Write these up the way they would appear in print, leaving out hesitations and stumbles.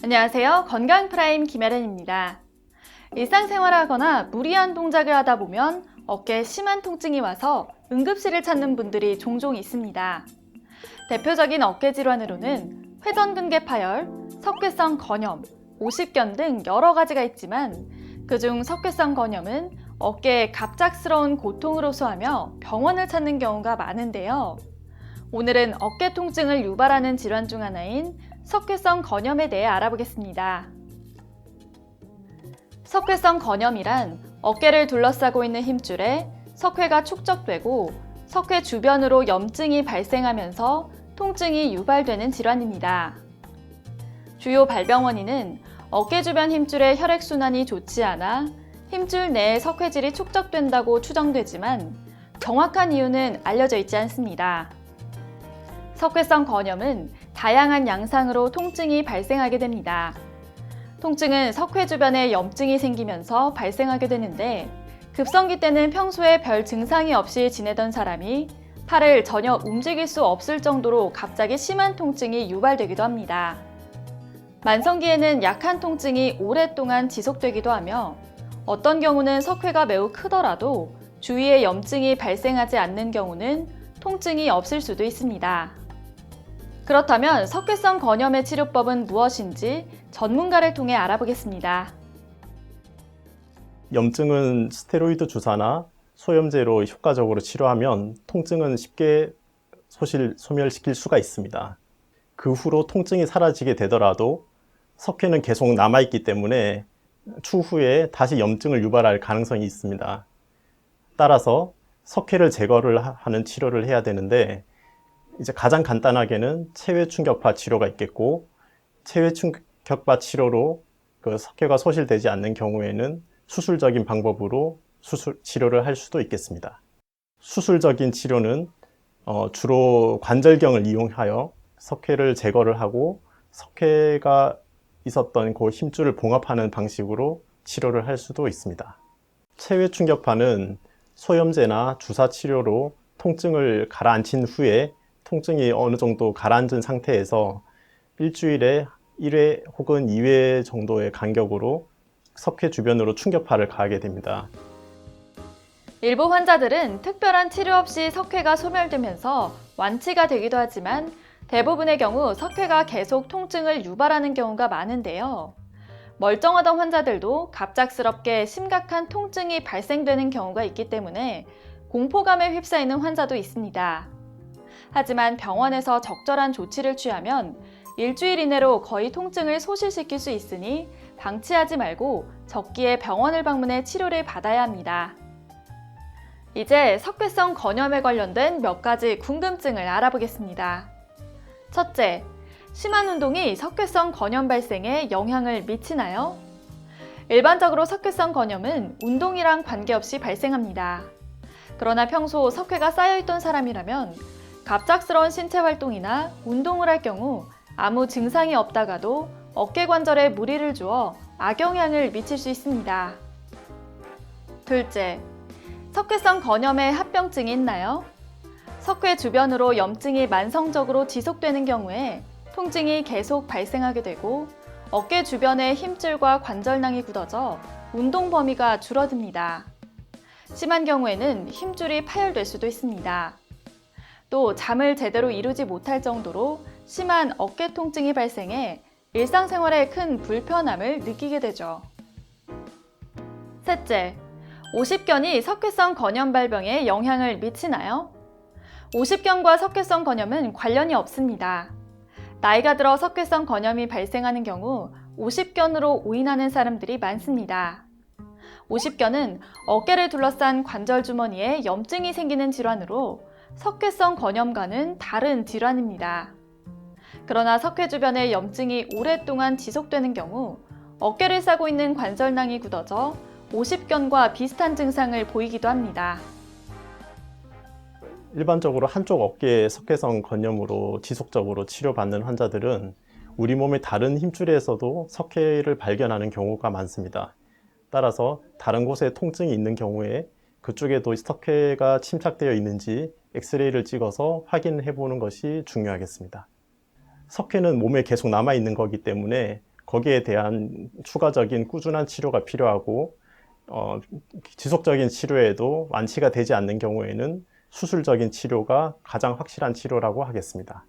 안녕하세요. 건강프라임 김혜련입니다. 일상생활을 하거나 무리한 동작을 하다 보면 어깨에 심한 통증이 와서 응급실을 찾는 분들이 종종 있습니다. 대표적인 어깨 질환으로는 회전근개 파열, 석회성 건염, 오십견 등 여러 가지가 있지만 그중 석회성 건염은 어깨에 갑작스러운 고통을 호소하며 병원을 찾는 경우가 많은데요. 오늘은 어깨 통증을 유발하는 질환 중 하나인 석회성 건염에 대해 알아보겠습니다. 석회성 건염이란 어깨를 둘러싸고 있는 힘줄에 석회가 축적되고 석회 주변으로 염증이 발생하면서 통증이 유발되는 질환입니다. 주요 발병 원인은 어깨 주변 힘줄의 혈액순환이 좋지 않아 힘줄 내에 석회질이 축적된다고 추정되지만 정확한 이유는 알려져 있지 않습니다. 석회성 건염은 다양한 양상으로 통증이 발생하게 됩니다. 통증은 석회 주변에 염증이 생기면서 발생하게 되는데 급성기 때는 평소에 별 증상이 없이 지내던 사람이 팔을 전혀 움직일 수 없을 정도로 갑자기 심한 통증이 유발되기도 합니다. 만성기에는 약한 통증이 오랫동안 지속되기도 하며 어떤 경우는 석회가 매우 크더라도 주위에 염증이 발생하지 않는 경우는 통증이 없을 수도 있습니다. 그렇다면 석회성 건염의 치료법은 무엇인지 전문가를 통해 알아보겠습니다. 염증은 스테로이드 주사나 소염제로 효과적으로 치료하면 통증은 쉽게 소멸시킬 수가 있습니다. 그 후로 통증이 사라지게 되더라도 석회는 계속 남아있기 때문에 추후에 다시 염증을 유발할 가능성이 있습니다. 따라서 석회를 제거를 하는 치료를 해야 되는데 이제 가장 간단하게는 체외 충격파 치료가 있겠고 체외 충격파 치료로 그 석회가 소실되지 않는 경우에는 수술적인 방법으로 치료를 할 수도 있겠습니다. 수술적인 치료는 주로 관절경을 이용하여 석회를 제거를 하고 석회가 있었던 그 힘줄을 봉합하는 방식으로 치료를 할 수도 있습니다. 체외 충격파는 소염제나 주사 치료로 통증을 가라앉힌 후에 통증이 어느 정도 가라앉은 상태에서 일주일에 1회 혹은 2회 정도의 간격으로 석회 주변으로 충격파를 가하게 됩니다. 일부 환자들은 특별한 치료 없이 석회가 소멸되면서 완치가 되기도 하지만 대부분의 경우 석회가 계속 통증을 유발하는 경우가 많은데요. 멀쩡하던 환자들도 갑작스럽게 심각한 통증이 발생되는 경우가 있기 때문에 공포감에 휩싸이는 환자도 있습니다. 하지만 병원에서 적절한 조치를 취하면 일주일 이내로 거의 통증을 소실시킬 수 있으니 방치하지 말고 적기에 병원을 방문해 치료를 받아야 합니다. 이제 석회성 건염에 관련된 몇 가지 궁금증을 알아보겠습니다. 첫째, 심한 운동이 석회성 건염 발생에 영향을 미치나요? 일반적으로 석회성 건염은 운동이랑 관계없이 발생합니다. 그러나 평소 석회가 쌓여있던 사람이라면 갑작스러운 신체 활동이나 운동을 할 경우 아무 증상이 없다가도 어깨 관절에 무리를 주어 악영향을 미칠 수 있습니다. 둘째, 석회성 건염에 합병증이 있나요? 석회 주변으로 염증이 만성적으로 지속되는 경우에 통증이 계속 발생하게 되고 어깨 주변의 힘줄과 관절낭이 굳어져 운동 범위가 줄어듭니다. 심한 경우에는 힘줄이 파열될 수도 있습니다. 또 잠을 제대로 이루지 못할 정도로 심한 어깨 통증이 발생해 일상생활에 큰 불편함을 느끼게 되죠. 셋째, 오십견이 석회성 건염 발병에 영향을 미치나요? 오십견과 석회성 건염은 관련이 없습니다. 나이가 들어 석회성 건염이 발생하는 경우 오십견으로 오인하는 사람들이 많습니다. 오십견은 어깨를 둘러싼 관절 주머니에 염증이 생기는 질환으로 석회성 건염과는 다른 질환입니다. 그러나 석회 주변에 염증이 오랫동안 지속되는 경우 어깨를 싸고 있는 관절낭이 굳어져 오십견과 비슷한 증상을 보이기도 합니다. 일반적으로 한쪽 어깨의 석회성 건염으로 지속적으로 치료받는 환자들은 우리 몸의 다른 힘줄에서도 석회를 발견하는 경우가 많습니다. 따라서 다른 곳에 통증이 있는 경우에 그쪽에도 석회가 침착되어 있는지 엑스레이를 찍어서 확인해 보는 것이 중요하겠습니다. 석회는 몸에 계속 남아 있는 거기 때문에 거기에 대한 추가적인 꾸준한 치료가 필요하고 지속적인 치료에도 완치가 되지 않는 경우에는 수술적인 치료가 가장 확실한 치료라고 하겠습니다.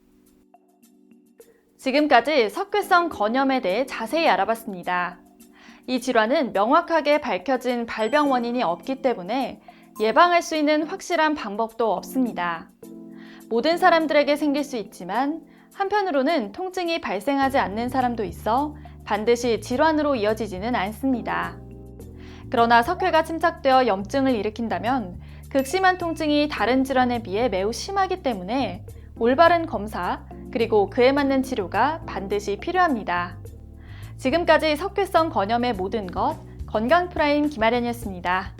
지금까지 석회성 건염에 대해 자세히 알아봤습니다. 이 질환은 명확하게 밝혀진 발병 원인이 없기 때문에 예방할 수 있는 확실한 방법도 없습니다. 모든 사람들에게 생길 수 있지만 한편으로는 통증이 발생하지 않는 사람도 있어 반드시 질환으로 이어지지는 않습니다. 그러나 석회가 침착되어 염증을 일으킨다면 극심한 통증이 다른 질환에 비해 매우 심하기 때문에 올바른 검사 그리고 그에 맞는 치료가 반드시 필요합니다. 지금까지 석회성 건염의 모든 것 건강 프라임 김아련이었습니다.